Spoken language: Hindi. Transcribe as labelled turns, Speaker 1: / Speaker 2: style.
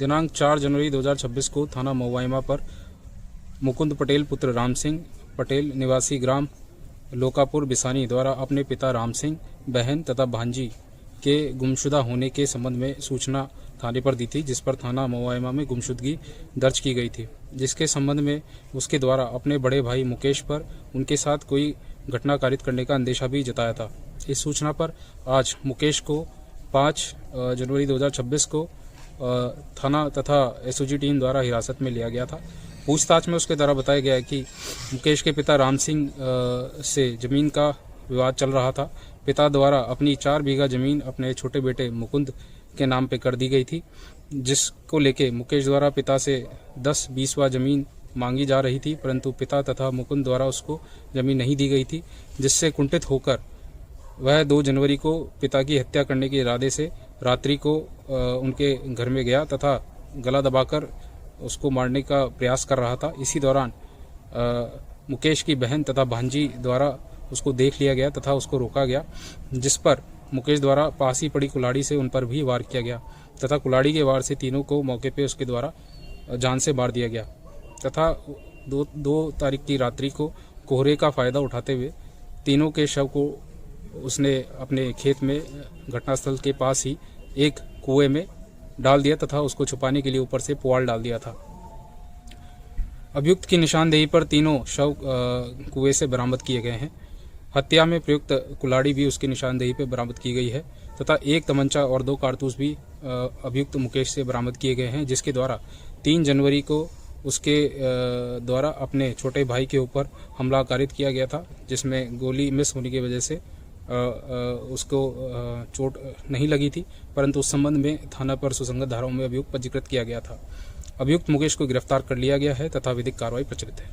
Speaker 1: दिनांक 4 जनवरी 2026 को थाना मोवाइमा पर मुकुंद पटेल पुत्र राम सिंह पटेल निवासी ग्राम लोकापुर बिसानी द्वारा अपने पिता राम सिंह, बहन तथा भांजी के गुमशुदा होने के संबंध में सूचना थाने पर दी थी, जिस पर थाना मोवाइमा में गुमशुदगी दर्ज की गई थी, जिसके संबंध में उसके द्वारा अपने बड़े भाई मुकेश पर उनके साथ कोई घटना कारित करने का अंदेशा भी जताया था। इस सूचना पर आज मुकेश को 5 जनवरी 2026 को थाना तथा एसओजी टीम द्वारा हिरासत में लिया गया था। पूछताछ में उसके द्वारा बताया गया है कि मुकेश के पिता राम सिंह से जमीन का विवाद चल रहा था। पिता द्वारा अपनी 4 बीघा जमीन अपने छोटे बेटे मुकुंद के नाम पे कर दी गई थी, जिसको लेके मुकेश द्वारा पिता से 10-20वां जमीन मांगी जा रही थी, परंतु पिता तथा मुकुंद द्वारा उसको जमीन नहीं दी गई थी, जिससे कुंठित होकर वह 2 जनवरी को पिता की हत्या करने के इरादे से रात्रि को उनके घर में गया तथा गला दबाकर उसको मारने का प्रयास कर रहा था। इसी दौरान मुकेश की बहन तथा भांजी द्वारा उसको देख लिया गया तथा उसको रोका गया, जिस पर मुकेश द्वारा पास ही पड़ी कुल्हाड़ी से उन पर भी वार किया गया तथा कुल्हाड़ी के वार से तीनों को मौके पे उसके द्वारा जान से मार दिया गया तथा 2 तारीख की रात्रि को कोहरे का फायदा उठाते हुए तीनों के शव को उसने अपने खेत में घटनास्थल के पास ही एक कुएं में डाल दिया तथा उसको छुपाने के लिए ऊपर से पुआल डाल दिया था। अभियुक्त की निशानदेही पर तीनों शव कुएं से बरामद किए गए हैं। हत्या में प्रयुक्त कुल्हाड़ी भी उसकी निशानदेही पर बरामद की गई है तथा एक तमंचा और 2 कारतूस भी अभियुक्त मुकेश से बरामद किए गए हैं, जिसके द्वारा 3 जनवरी को उसके द्वारा अपने छोटे भाई के ऊपर हमला कारित किया गया था, जिसमें गोली मिस होने की वजह से उसको चोट नहीं लगी थी, परंतु उस संबंध में थाना पर सुसंगत धाराओं में अभियुक्त पंजीकृत किया गया था। अभियुक्त मुकेश को गिरफ्तार कर लिया गया है तथा विधिक कार्रवाई प्रचलित है।